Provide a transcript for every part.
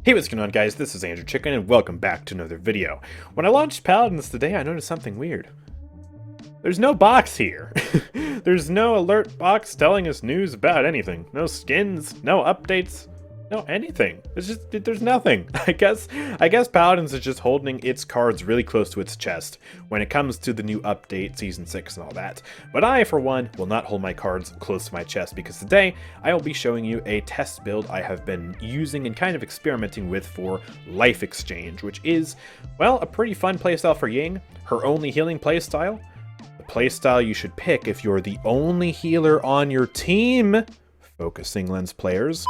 Hey, what's going on, guys? This is AndrewChicken, and welcome back to another video. When I launched Paladins today, I noticed something weird. There's no box here. There's no alert box telling us news about anything. No skins, no updates, no anything. There's nothing. I guess Paladins is just holding its cards really close to its chest when it comes to the new update, Season 6 and all that. But I, for one, will not hold my cards close to my chest because today I will be showing you a test build I have been using and kind of experimenting with for Life Exchange, which is, well, a pretty fun playstyle for Ying, her only healing playstyle. The playstyle you should pick if you're the only healer on your team, focusing lens players.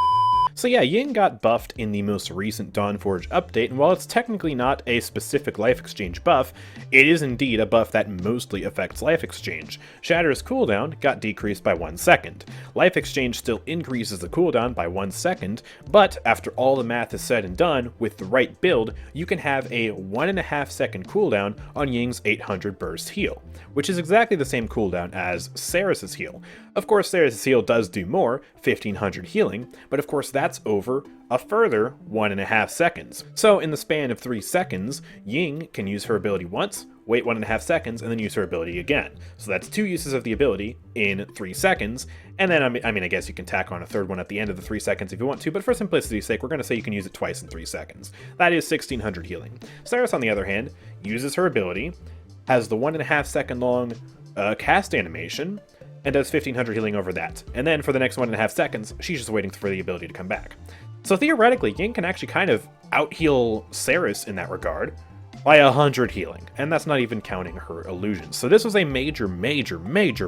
So yeah, Ying got buffed in the most recent Dawnforge update, and while it's technically not a specific Life Exchange buff, it is indeed a buff that mostly affects Life Exchange. Shatter's cooldown got decreased by 1 second. Life Exchange still increases the cooldown by 1 second, but after all the math is said and done, with the right build, you can have a 1.5 second cooldown on Ying's 800 burst heal, which is exactly the same cooldown as Seris's heal. Of course, Seris's heal does do more, 1500 healing, but of course that's over a further 1.5 seconds. So in the span of 3 seconds, Ying can use her ability once, wait 1.5 seconds, and then use her ability again. So that's 2 uses of the ability in 3 seconds, and then I guess you can tack on a third one at the end of the 3 seconds if you want to, but for simplicity's sake, we're going to say you can use it twice in 3 seconds. That is 1600 healing. Seris, on the other hand, uses her ability, has the 1.5 second long cast animation, and does 1500 healing over that. And then for the next 1.5 seconds, she's just waiting for the ability to come back. So theoretically, Ying can actually kind of out-heal Seris in that regard by 100 healing, and that's not even counting her illusions. So this was a major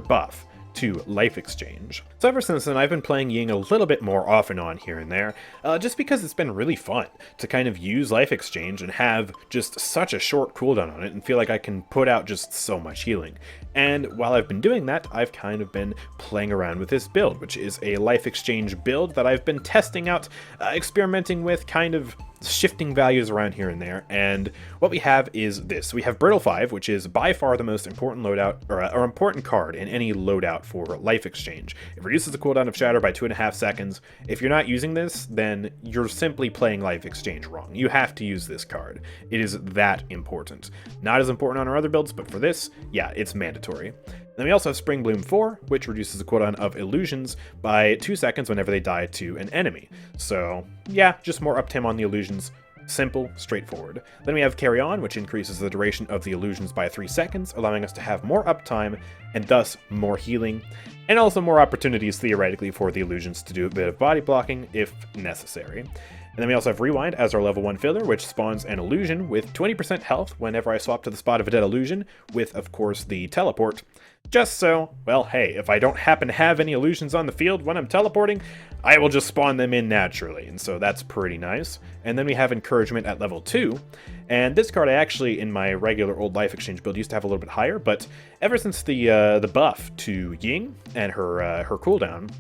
buff to Life Exchange. So ever since then, I've been playing Ying a little bit more off and on here and there, just because it's been really fun to kind of use Life Exchange and have just such a short cooldown on it and feel like I can put out just so much healing. And while I've been doing that, I've kind of been playing around with this build, which is a Life Exchange build that I've been testing out, experimenting with, kind of shifting values around here and there. And what we have is this. We have Brittle 5, which is by far the most important loadout, or important card in any loadout for Life Exchange. It reduces the cooldown of Shatter by 2.5 seconds. If you're not using this, then you're simply playing Life Exchange wrong. You have to use this card. It is that important. Not as important on our other builds, but for this, yeah, it's mandatory. Then we also have Spring Bloom 4, which reduces the cooldown of illusions by 2 seconds whenever they die to an enemy. So yeah, just more uptime on the illusions. Simple, straightforward. Then we have Carry On, which increases the duration of the illusions by 3 seconds, allowing us to have more uptime and thus more healing, and also more opportunities theoretically for the illusions to do a bit of body blocking if necessary. And then we also have Rewind as our level 1 filler, which spawns an illusion with 20% health whenever I swap to the spot of a dead illusion, with, of course, the teleport. Just so, well, hey, if I don't happen to have any illusions on the field when I'm teleporting, I will just spawn them in naturally, and so that's pretty nice. And then we have Encouragement at level 2, and this card I actually, in my regular old Life Exchange build, used to have a little bit higher, but ever since the buff to Ying and her cooldown,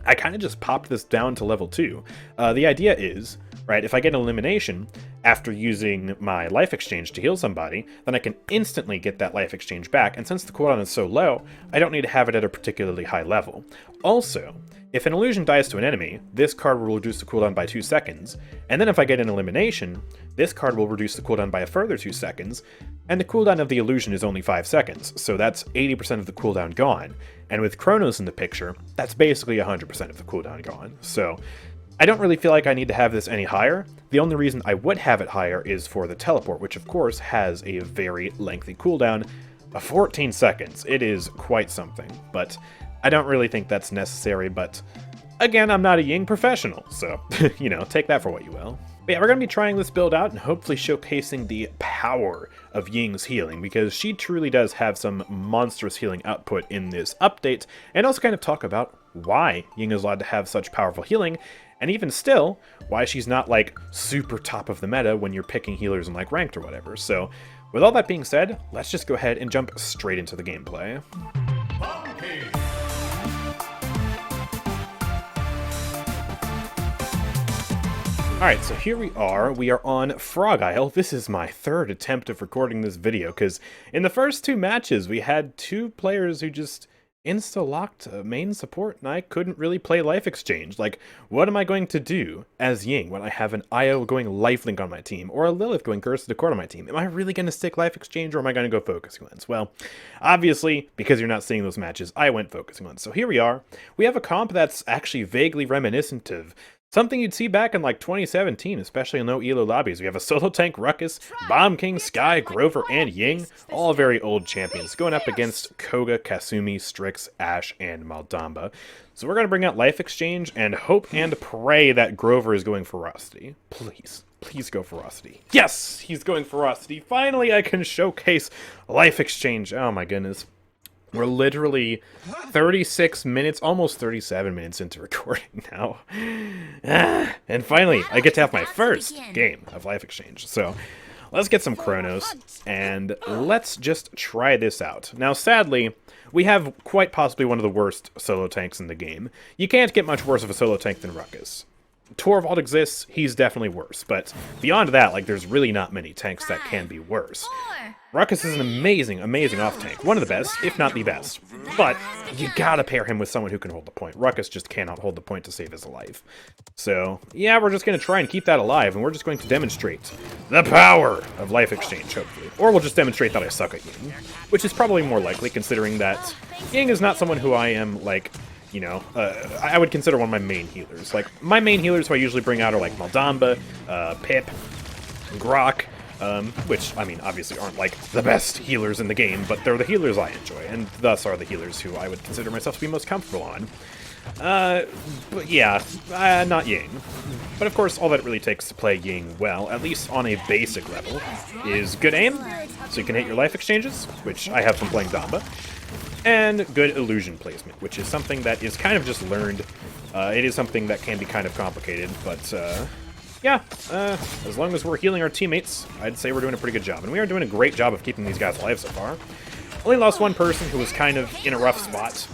I kind of just popped this down to level 2. The idea is, right, if I get an elimination after using my Life Exchange to heal somebody, then I can instantly get that Life Exchange back, and since the cooldown is so low, I don't need to have it at a particularly high level. Also, if an illusion dies to an enemy, this card will reduce the cooldown by 2 seconds, and then if I get an elimination, this card will reduce the cooldown by a further 2 seconds, and the cooldown of the illusion is only 5 seconds, so that's 80% of the cooldown gone. And with Chronos in the picture, that's basically 100% of the cooldown gone. So I don't really feel like I need to have this any higher. The only reason I would have it higher is for the teleport, which of course has a very lengthy cooldown of 14 seconds. It is quite something, but I don't really think that's necessary, but again, I'm not a Ying professional, so, you know, take that for what you will. But yeah, we're going to be trying this build out and hopefully showcasing the power of Ying's healing, because she truly does have some monstrous healing output in this update, and also kind of talk about why Ying is allowed to have such powerful healing, and even still, why she's not like super top of the meta when you're picking healers in like ranked or whatever. So with all that being said, let's just go ahead and jump straight into the gameplay. Alright, so here we are on Frog Isle. This is my third attempt of recording this video, because in the first 2 matches, we had 2 players who just insta-locked main support, and I couldn't really play Life Exchange. Like, what am I going to do as Ying when I have an Io going Lifelink on my team, or a Lilith going Curse of the Court on my team? Am I really going to stick Life Exchange, or am I going to go Focusing Lens? Well, obviously, because you're not seeing those matches, I went Focusing Lens. So here we are. We have a comp that's actually vaguely reminiscent of something you'd see back in like 2017, especially in low elo lobbies. We have a solo tank Ruckus, Bomb King, Sky, Grover, and Ying, all very old champions, going up against Koga, Kasumi, Strix, Ashe, and Maldamba. So we're going to bring out Life Exchange and hope and pray that Grover is going ferocity. Please. Please go ferocity. Yes! He's going ferocity. Finally, I can showcase Life Exchange. Oh my goodness. We're literally 36 minutes, almost 37 minutes into recording now. And finally, I get to have my first game of Life Exchange. So let's get some Chronos, and let's just try this out. Now, sadly, we have quite possibly one of the worst solo tanks in the game. You can't get much worse of a solo tank than Ruckus. Torvald exists, he's definitely worse, but beyond that, like, there's really not many tanks that can be worse. Ruckus is an amazing, amazing off-tank. One of the best, if not the best. But you gotta pair him with someone who can hold the point. Ruckus just cannot hold the point to save his life. So, yeah, we're just gonna try and keep that alive, and we're just going to demonstrate the power of Life Exchange, hopefully. Or we'll just demonstrate that I suck at Ying, which is probably more likely, considering that Ying is not someone who I am, like, you know, I would consider one of my main healers. Like, my main healers who I usually bring out are, like, Maldamba, Pip, Grok, which, I mean, obviously aren't, like, the best healers in the game, but they're the healers I enjoy, and thus are the healers who I would consider myself to be most comfortable on. But yeah, not Ying. But of course, all that it really takes to play Ying well, at least on a basic level, is good aim, so you can hit your life exchanges, which I have from playing Damba, and good illusion placement, which is something that is kind of just learned. It is something that can be kind of complicated, but yeah, as long as we're healing our teammates, I'd say we're doing a pretty good job. And we are doing a great job of keeping these guys alive so far. Only lost one person who was kind of in a rough spot.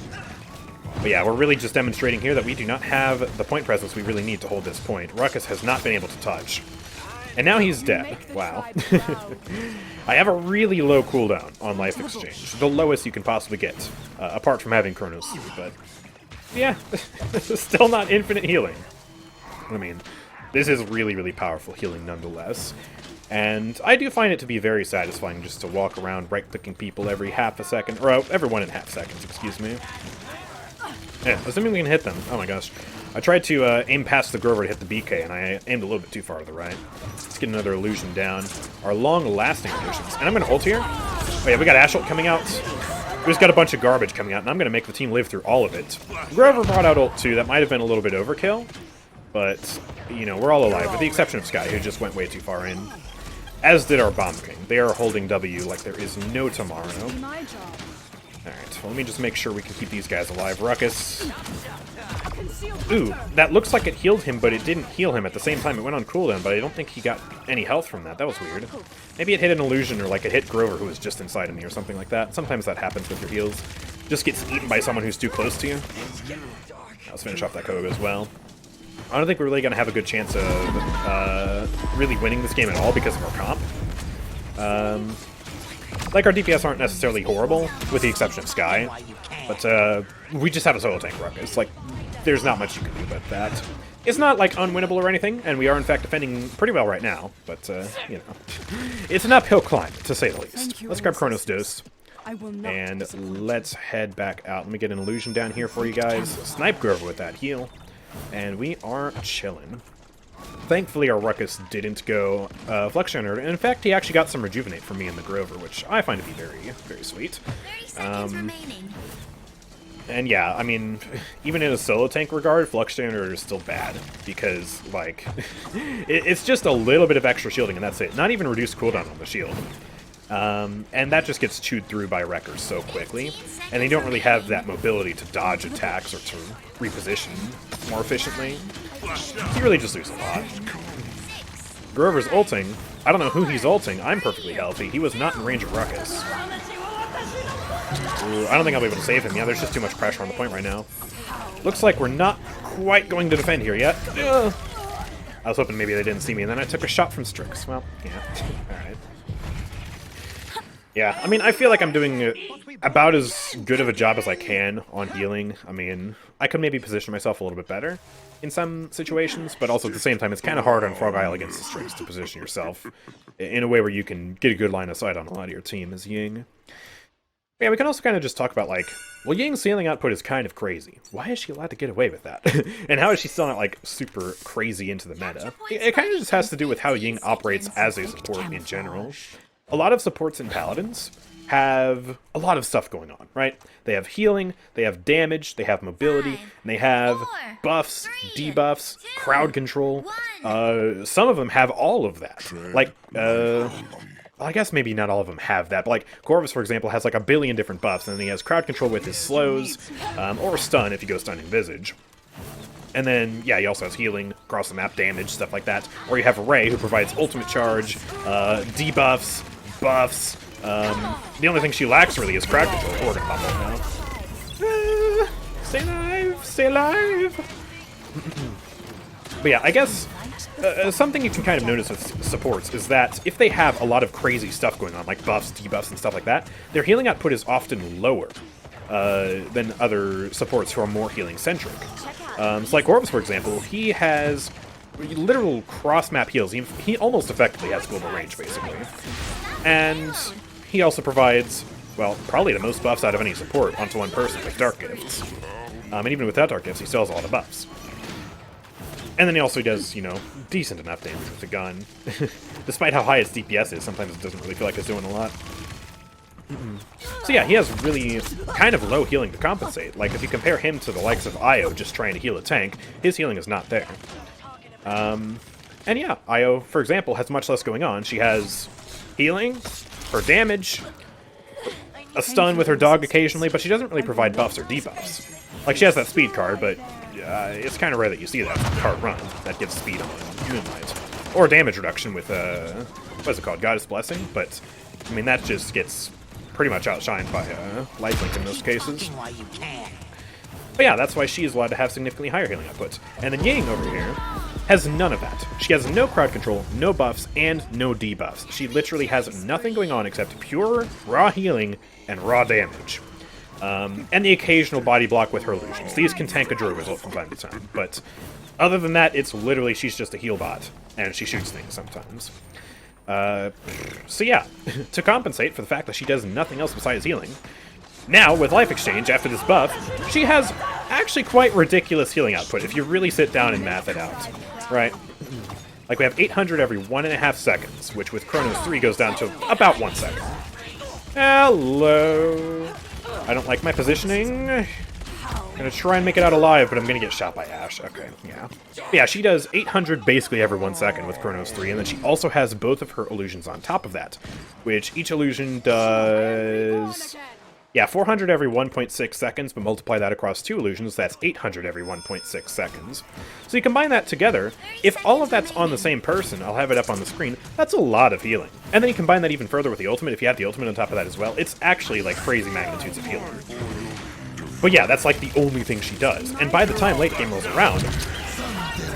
But yeah, we're really just demonstrating here that we do not have the point presence we really need to hold this point. Ruckus has not been able to touch. And now he's dead. Wow. I have a really low cooldown on Life Exchange. The lowest you can possibly get, apart from having Chronos Seed, but yeah, still not infinite healing. I mean, this is really, really powerful healing nonetheless. And I do find it to be very satisfying just to walk around right-clicking people every half a second, or every 1.5 seconds, excuse me. Yeah, assuming we can hit them. Oh my gosh. I tried to aim past the Grover to hit the BK, and I aimed a little bit too far to the right. Let's get another illusion down. Our long-lasting illusions. And I'm going to ult here. Oh yeah, we got Ashe ult coming out. We just got a bunch of garbage coming out, and I'm going to make the team live through all of it. Grover brought out ult too. That might have been a little bit overkill. But, you know, we're all alive, with the exception of Sky, who just went way too far in. As did our Bomb King. They are holding W like there is no tomorrow. Alright, well, let me just make sure we can keep these guys alive. Ruckus. Ooh, that looks like it healed him, but it didn't heal him at the same time. It went on cooldown, but I don't think he got any health from that. That was weird. Maybe it hit an illusion, or like it hit Grover, who was just inside of me, or something like that. Sometimes that happens with your heals. Just gets eaten by someone who's too close to you. Let's finish off that Koga as well. I don't think we're really going to have a good chance of really winning this game at all because of our comp. Like, our DPS aren't necessarily horrible, with the exception of Sky, but we just have a solo tank Ruckus. Like, there's not much you can do about that. It's not, like, unwinnable or anything, and we are, in fact, defending pretty well right now, but, you know, it's an uphill climb, to say the least. Let's grab Chronos Dose, and let's head back out. Let me get an illusion down here for you guys. Snipe Grover with that heal. And we are chilling. Thankfully, our Ruckus didn't go Flux Generator. And in fact, he actually got some Rejuvenate from me in the Grover, which I find to be very, very sweet. And yeah, I mean, even in a solo tank regard, Flux Generator is still bad. Because, like, it's just a little bit of extra shielding, and that's it. Not even reduced cooldown on the shield. And that just gets chewed through by wreckers so quickly, and they don't really have that mobility to dodge attacks or to reposition more efficiently. You really just lose a lot. Grover's ulting. I don't know who he's ulting. I'm perfectly healthy. He was not in range of Ruckus. Ooh, I don't think I'll be able to save him. Yeah, there's just too much pressure on the point right now. Looks like we're not quite going to defend here yet. I was hoping maybe they didn't see me, and then I took a shot from Strix. Well, yeah. Alright. Yeah, I mean, I feel like I'm doing about as good of a job as I can on healing. I mean, I could maybe position myself a little bit better in some situations, but also at the same time, it's kind of hard on Frog Isle against the strings to position yourself in a way where you can get a good line of sight on a lot of your team as Ying. Yeah, we can also kind of just talk about, like, well, Ying's healing output is kind of crazy. Why is she allowed to get away with that? And how is she still not, like, super crazy into the meta? It kind of just has to do with how Ying operates as a support in general. A lot of supports in Paladins have a lot of stuff going on, right? They have healing, they have damage, they have mobility, and they have buffs, debuffs, crowd control. Some of them have all of that. Like, well, I guess maybe not all of them have that, but like Corvus, for example, has like a billion different buffs, and then he has crowd control with his slows, or stun if you go stunning Visage. And then, yeah, he also has healing, across the map damage, stuff like that. Or you have Ray, who provides ultimate charge, debuffs, buffs. The only thing she lacks really is crowd control. We're gonna pop up now. Stay alive, stay alive. But yeah, I guess something you can kind of notice with supports is that if they have a lot of crazy stuff going on, like buffs, debuffs, and stuff like that, their healing output is often lower than other supports who are more healing-centric. So like Corvus, for example, he has literal cross-map heals. He almost effectively has global range, basically. And he also provides, well, probably the most buffs out of any support onto one person with Dark Gifts. And even without Dark Gifts, he still has a lot of buffs. And then he also does, you know, decent enough damage with the gun. Despite how high its DPS is, sometimes it doesn't really feel like it's doing a lot. So yeah, he has really kind of low healing to compensate. Like, if you compare him to the likes of Io just trying to heal a tank, his healing is not there. And yeah, Io, for example, has much less going on. She has healing, her damage, a stun with her dog occasionally, but she doesn't really provide buffs or debuffs. Like, she has that speed card, but it's kind of rare that you see that card run that gives speed on Moonlight. Or damage reduction with, what is it called, Goddess Blessing, but, I mean, that just gets pretty much outshined by Lifelink in most cases. But yeah, that's why she is allowed to have significantly higher healing outputs. And then Ying over here has none of that. She has no crowd control, no buffs, and no debuffs. She literally has nothing going on except pure, raw healing and raw damage. And the occasional body block with her illusions. These can tank a Druid result from time to time, but other than that, it's literally she's just a heal bot, and she shoots things sometimes. So yeah, to compensate for the fact that she does nothing else besides healing, now, with Life Exchange, after this buff, she has actually quite ridiculous healing output, if you really sit down and math it out, right? Like, we have 800 every 1.5 seconds, which with Chronos 3 goes down to about 1 second. Hello! I don't like my positioning. I'm gonna try and make it out alive, but I'm gonna get shot by Ash. Okay, yeah. But yeah, she does 800 basically every 1 second with Chronos 3, and then she also has both of her illusions on top of that, which each illusion does... yeah, 400 every 1.6 seconds, but multiply that across 2 illusions, that's 800 every 1.6 seconds. So you combine that together, if all of that's on the same person, I'll have it up on the screen, that's a lot of healing. And then you combine that even further with the ultimate, if you have the ultimate on top of that as well, it's actually like crazy magnitudes of healing. But yeah, that's like the only thing she does. And by the time late game rolls around,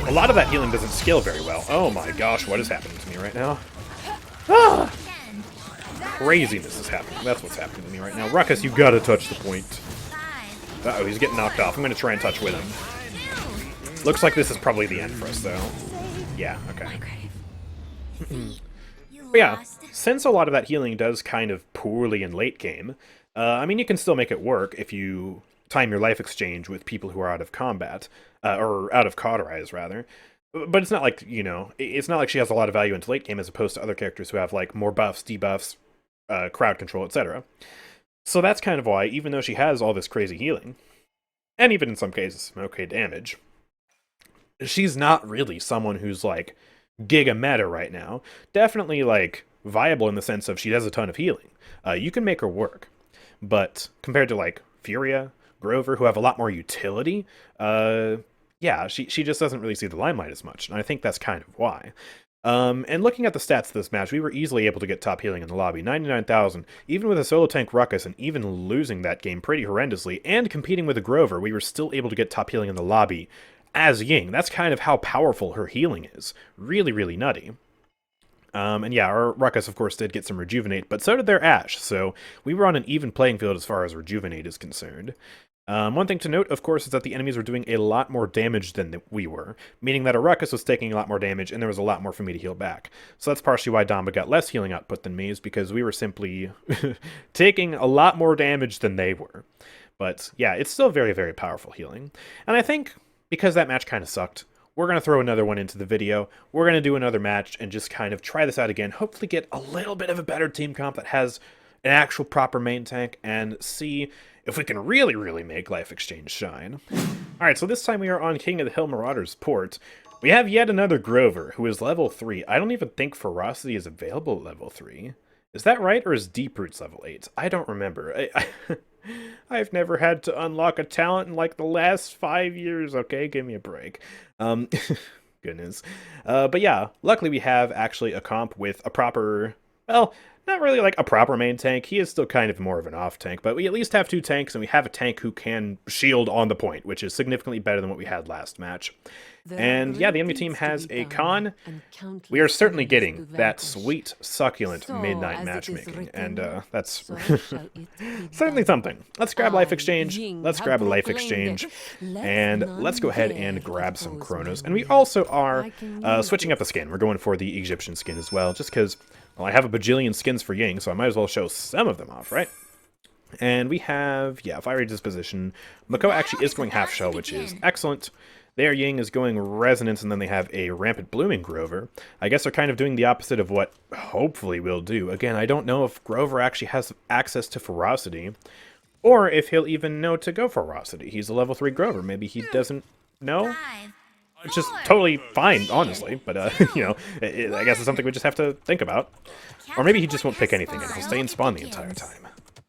a lot of that healing doesn't scale very well. Oh my gosh, what is happening to me right now? Ah! Craziness is happening. That's what's happening to me right now. Ruckus, you gotta touch the point. Uh-oh, he's getting knocked off. I'm gonna try and touch with him. Looks like this is probably the end for us, though. Yeah, okay. But yeah, since a lot of that healing does kind of poorly in late game, I mean, you can still make it work if you time your life exchange with people who are out of combat, or out of cauterize, rather. But it's not like, you know, it's not like she has a lot of value into late game as opposed to other characters who have, like, more buffs, debuffs, crowd control, etc. So that's kind of why, even though she has all this crazy healing, and even in some cases some okay damage, she's not really someone who's, like, giga meta right now. Definitely, like, viable in the sense of she does a ton of healing. You can make her work. But compared to, like, Furia, Grover, who have a lot more utility, yeah, she just doesn't really see the limelight as much, and I think that's kind of why. And looking at the stats of this match, we were easily able to get top healing in the lobby, 99,000, even with a solo tank Ruckus, and even losing that game pretty horrendously, and competing with a Grover, we were still able to get top healing in the lobby as Ying. That's kind of how powerful her healing is. Really, really nutty. And yeah, our Ruckus, of course, did get some Rejuvenate, but so did their Ash, so we were on an even playing field as far as Rejuvenate is concerned. One thing to note, of course, is that the enemies were doing a lot more damage than we were, meaning that a Ruckus was taking a lot more damage, and there was a lot more for me to heal back. So that's partially why Damba got less healing output than me, is because we were simply taking a lot more damage than they were. But yeah, it's still very, very powerful healing. And I think, because that match kind of sucked, we're going to throw another one into the video. We're going to do another match and just kind of try this out again, hopefully get a little bit of a better team comp that has an actual proper main tank, and see if we can really, really make Life Exchange shine. Alright, so this time we are on King of the Hill Marauders port. We have yet another Grover, who is level 3. I don't even think Ferocity is available at level 3. Is that right, or is Deep Roots level 8? I don't remember. I've never had to unlock a talent in like the last 5 years, okay? Give me a break. Goodness. But yeah, luckily we have actually a comp with a proper, well, not really like a proper main tank. He is still kind of more of an off tank, but we at least have 2 tanks, and we have a tank who can shield on the point, which is significantly better than what we had last match. And yeah, the enemy team has a Khan. We are certainly getting that sweet, succulent midnight matchmaking, and that's certainly something. Let's grab Life Exchange, let's grab a Life Exchange, and let's go ahead and grab some Chronos. And we also are switching up the skin. We're going for the Egyptian skin as well, just because, well, I have a bajillion skins for Ying, so I might as well show some of them off, right? And we have, yeah, Fiery Disposition. Makoa actually is going half shell, which is excellent. Their Ying is going Resonance, and then they have a Rampant Blooming Grover. I guess they're kind of doing the opposite of what hopefully we'll do. Again, I don't know if Grover actually has access to Ferocity, or if he'll even know to go Ferocity. He's a level 3 Grover. Maybe he doesn't know? Which is totally fine, honestly, but, you know, I guess it's something we just have to think about. Or maybe he just won't pick anything, and he'll stay in spawn the entire time.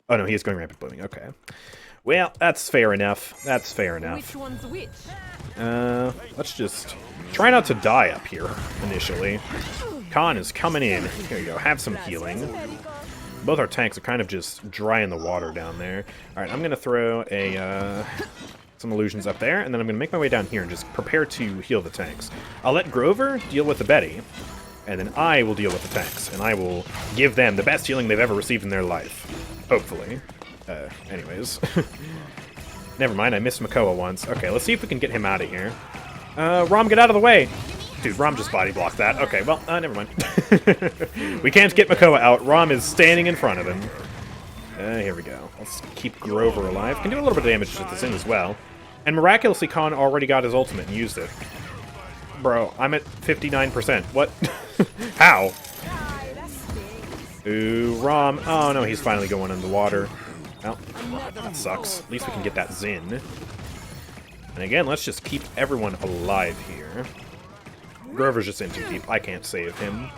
Oh no, he is going Rampant Blooming, okay. Well, that's fair enough. That's fair enough. Let's just try not to die up here, initially. Khan is coming in. Here you go, have some healing. Both our tanks are kind of just dry in the water down there. Alright, I'm going to throw a, some illusions up there, and then I'm going to make my way down here and just prepare to heal the tanks. I'll let Grover deal with the Betty, and then I will deal with the tanks, and I will give them the best healing they've ever received in their life. Hopefully. Anyways. Never mind, I missed Makoa once. Okay, let's see if we can get him out of here. Rom, get out of the way! Dude, Rom just body blocked that. Okay, well, never mind. We can't get Makoa out. Rom is standing in front of him. Here we go. Let's keep Grover alive. Can do a little bit of damage to this in as well. And miraculously, Khan already got his ultimate and used it. Bro, I'm at 59%. What? How? Ooh, Rom. Oh no, he's finally going in the water. Well, that sucks. At least we can get that Zin. And again, let's just keep everyone alive here. Grover's just in too deep. I can't save him.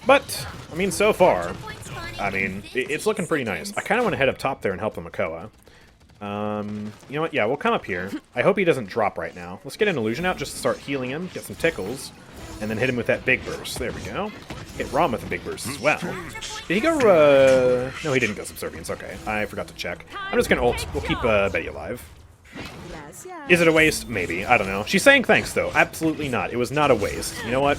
But, I mean, so far, I mean, it's looking pretty nice. I kind of want to head up top there and help the Makoa. You know what? Yeah, we'll come up here. I hope he doesn't drop right now. Let's get an illusion out just to start healing him, get some tickles, and then hit him with that big burst. There we go. Hit Rom with a big burst as well. Did he go, no, he didn't go Subservience. Okay, I forgot to check. I'm just gonna ult. We'll keep Betty alive. Is it a waste? Maybe. I don't know. She's saying thanks, though. Absolutely not. It was not a waste. You know what?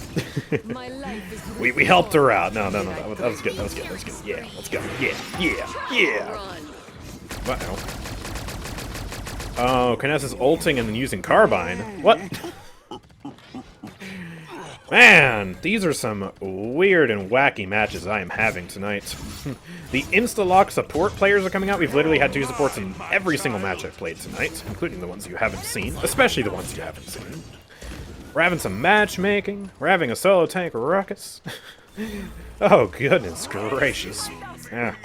we helped her out. No. That was good. That was good. That was good. Yeah, let's go. Yeah. Uh-oh. Oh, Kness is ulting and then using Carbine. What? Man, these are some weird and wacky matches I am having tonight. The Insta-Lock support players are coming out. We've literally had 2 supports in every single match I've played tonight, including the ones you haven't seen, especially the ones you haven't seen. We're having some matchmaking. We're having a solo tank ruckus. Oh, goodness gracious. Yeah,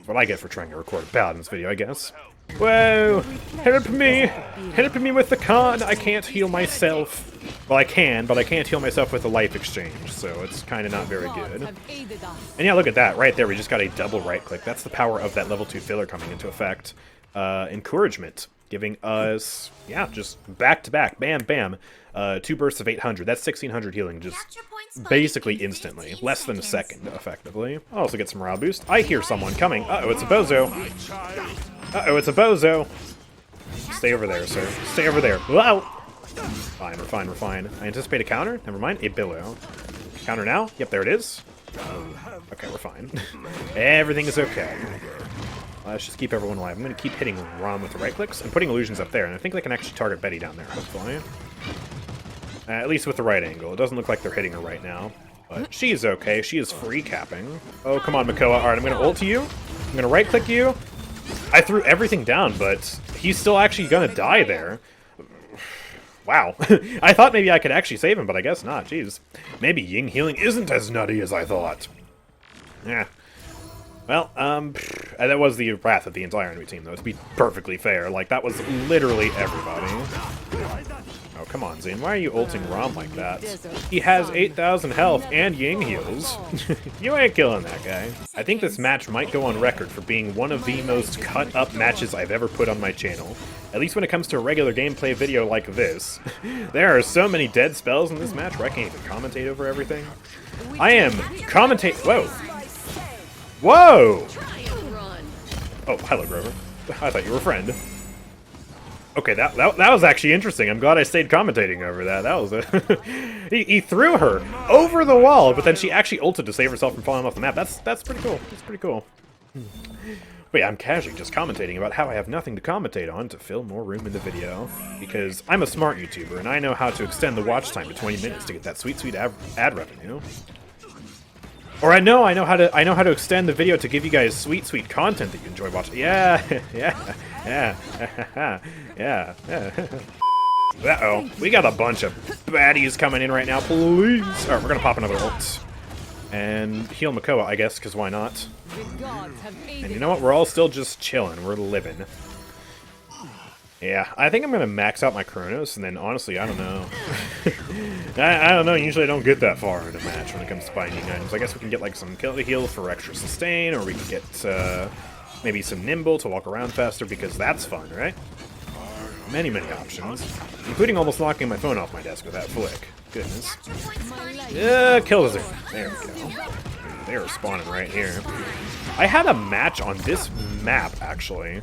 what I get for trying to record a Paladins video, I guess. Whoa! Help me! Help me with the Khan! I can't heal myself. Well, I can, but I can't heal myself with a Life Exchange, so it's kind of not very good. And yeah, look at that. Right there, we just got a double right-click. That's the power of that level 2 filler coming into effect. Encouragement, giving us, yeah, just back-to-back, bam, 2 bursts of 800. That's 1600 healing, just basically instantly. Less than a second, effectively. I'll also get some morale boost. I hear someone coming. Uh-oh, it's a bozo. Uh-oh, it's a bozo. Stay over there, sir. Stay over there. Wow! Fine, we're fine. I anticipate a counter. Never mind. A billow. Counter now. Yep, there it is. Okay, we're fine. Everything is okay. Let's just keep everyone alive. I'm going to keep hitting Rom with the right clicks and putting illusions up there, and I think they can actually target Betty down there, hopefully. At least with the right angle. It doesn't look like they're hitting her right now, but she's okay. She is free capping. Oh, come on, Makoa. Alright, I'm going to ult to you. I'm going to right click you. I threw everything down, but he's still actually going to die there. Wow. I thought maybe I could actually save him, but I guess not. Jeez. Maybe Ying healing isn't as nutty as I thought. Yeah. Well, that was the wrath of the entire enemy team, though, to be perfectly fair. Like, that was literally everybody. Oh, come on, Zane. Why are you ulting Rom like that? He has 8,000 health and Ying heals. You ain't killing that guy. I think this match might go on record for being one of the most cut-up matches I've ever put on my channel. At least when it comes to a regular gameplay video like this. There are so many dead spells in this match where I can't even commentate over everything. I am Whoa! Whoa! Oh, hello, Grover. I thought you were a friend. Okay, that was actually interesting. I'm glad I stayed commentating over that. That was a he threw her over the wall, but then she actually ulted to save herself from falling off the map. That's pretty cool. That's pretty cool. But yeah, I'm casually just commentating about how I have nothing to commentate on to fill more room in the video, because I'm a smart YouTuber and I know how to extend the watch time to 20 minutes to get that sweet ad revenue. Or I know how to extend the video to give you guys sweet content that you enjoy watching. Yeah. Uh-oh. We got a bunch of baddies coming in right now, please. Alright, we're gonna pop another ult. And heal Makoa, I guess, because why not? And you know what? We're all still just chilling. We're living. Yeah, I think I'm going to max out my Chronos, and then honestly, I don't know. I don't know, usually I don't get that far in a match when it comes to binding items. I guess we can get like some kill heal for extra sustain, or we can get maybe some nimble to walk around faster, because that's fun, right? Many options, including almost knocking my phone off my desk with that flick. Goodness. Kill us. There we go. They were spawning right here. I had a match on this map, actually,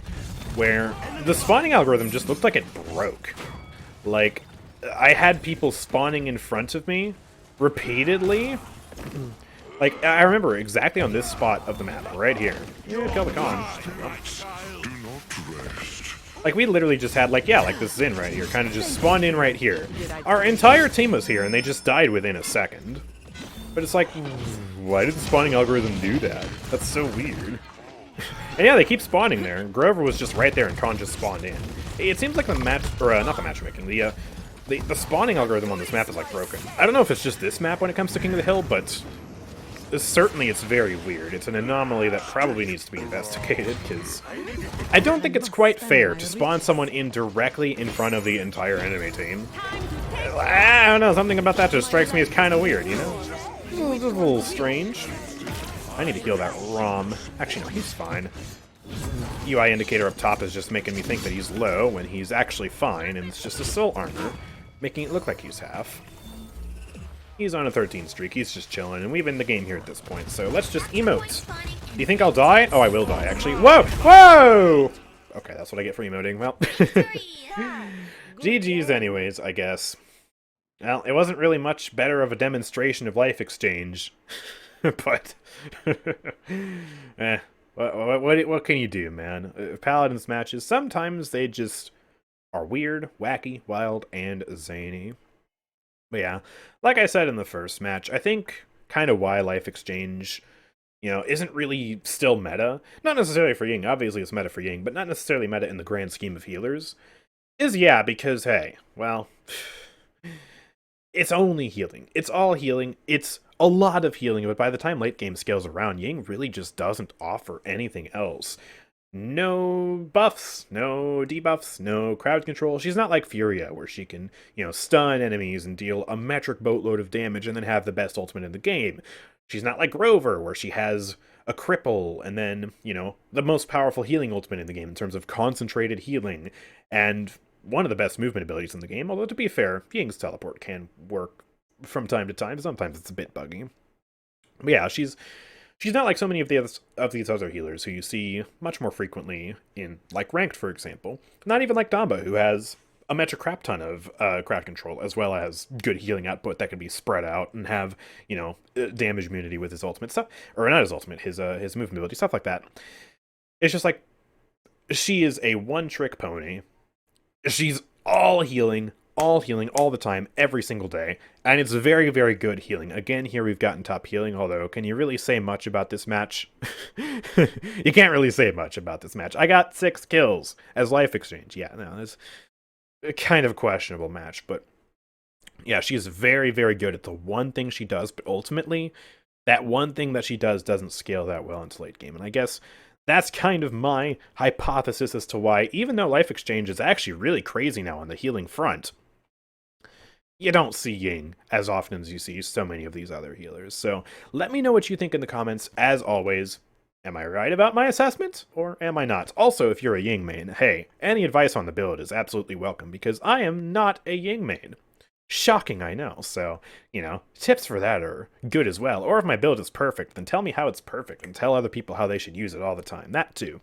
where the spawning algorithm just looked like it broke. Like, I had people spawning in front of me repeatedly. Like, I remember exactly on this spot of the map, right here. Yeah, kill the con. Like, we literally just had, like, yeah, like this Zin right here, kind of just spawned in right here. Our entire team was here, and they just died within a second. But it's like, why did the spawning algorithm do that? That's so weird. And yeah, they keep spawning there. Grover was just right there, and Con just spawned in. It seems like the match, or not the matchmaking, the spawning algorithm on this map is, like, broken. I don't know if it's just this map when it comes to King of the Hill, but certainly it's very weird. It's an anomaly that probably needs to be investigated, because I don't think it's quite fair to spawn someone in directly in front of the entire enemy team. I don't know, something about that just strikes me as kind of weird, you know? It's a little strange. I need to heal that Rom. Actually, no, he's fine. UI indicator up top is just making me think that he's low when he's actually fine, and it's just a soul armor, making it look like he's half. He's on a 13 streak, he's just chilling, and we've in the game here at this point, so let's just emote. Do you think I'll die? Oh, I will die, actually. Whoa! Whoa! Okay, that's what I get for emoting. Well, GG's anyways, I guess. Well, it wasn't really much better of a demonstration of life exchange, but what can you do, man? Paladins matches, sometimes they just are weird, wacky, wild, and zany. But yeah, like I said in the first match, I think kind of why life exchange, you know, isn't really still meta. Not necessarily for Ying, obviously it's meta for Ying, but not necessarily meta in the grand scheme of healers. Is, yeah, because, hey, well, it's only healing. It's all healing. It's a lot of healing, but by the time late game scales around, Ying really just doesn't offer anything else. No buffs, no debuffs, no crowd control. She's not like Furia, where she can, you know, stun enemies and deal a metric boatload of damage and then have the best ultimate in the game. She's not like Grover, where she has a cripple and then, you know, the most powerful healing ultimate in the game in terms of concentrated healing and one of the best movement abilities in the game, although to be fair, Ying's teleport can work from time to time. Sometimes it's a bit buggy. But yeah, she's not like so many of these other healers who you see much more frequently in, like, ranked, for example. Not even like Damba, who has a metric crap ton of crowd control, as well as good healing output that can be spread out and have, you know, damage immunity with his ultimate stuff, or not his ultimate, his movement ability, stuff like that. It's just like, she is a one-trick pony. She's all healing all the time, every single day, and it's very, very good healing. Again, here we've gotten top healing, although, can you really say much about this match? You can't really say much about this match. I got 6 kills as life exchange. Yeah, no, it's a kind of questionable match, but yeah, she's very, very good at the one thing she does, but ultimately, that one thing that she does doesn't scale that well into late game, and I guess that's kind of my hypothesis as to why, even though life exchange is actually really crazy now on the healing front, you don't see Ying as often as you see so many of these other healers. So let me know what you think in the comments. As always, am I right about my assessment, or am I not? Also, if you're a Ying main, hey, any advice on the build is absolutely welcome, because I am not a Ying main. Shocking, I know. So, you know, tips for that are good as well. Or if my build is perfect, then tell me how it's perfect, and tell other people how they should use it all the time. That too.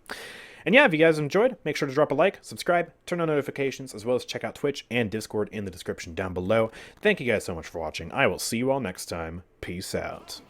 And yeah, if you guys enjoyed, make sure to drop a like, subscribe, turn on notifications, as well as check out Twitch and Discord in the description down below. Thank you guys so much for watching. I will see you all next time. Peace out.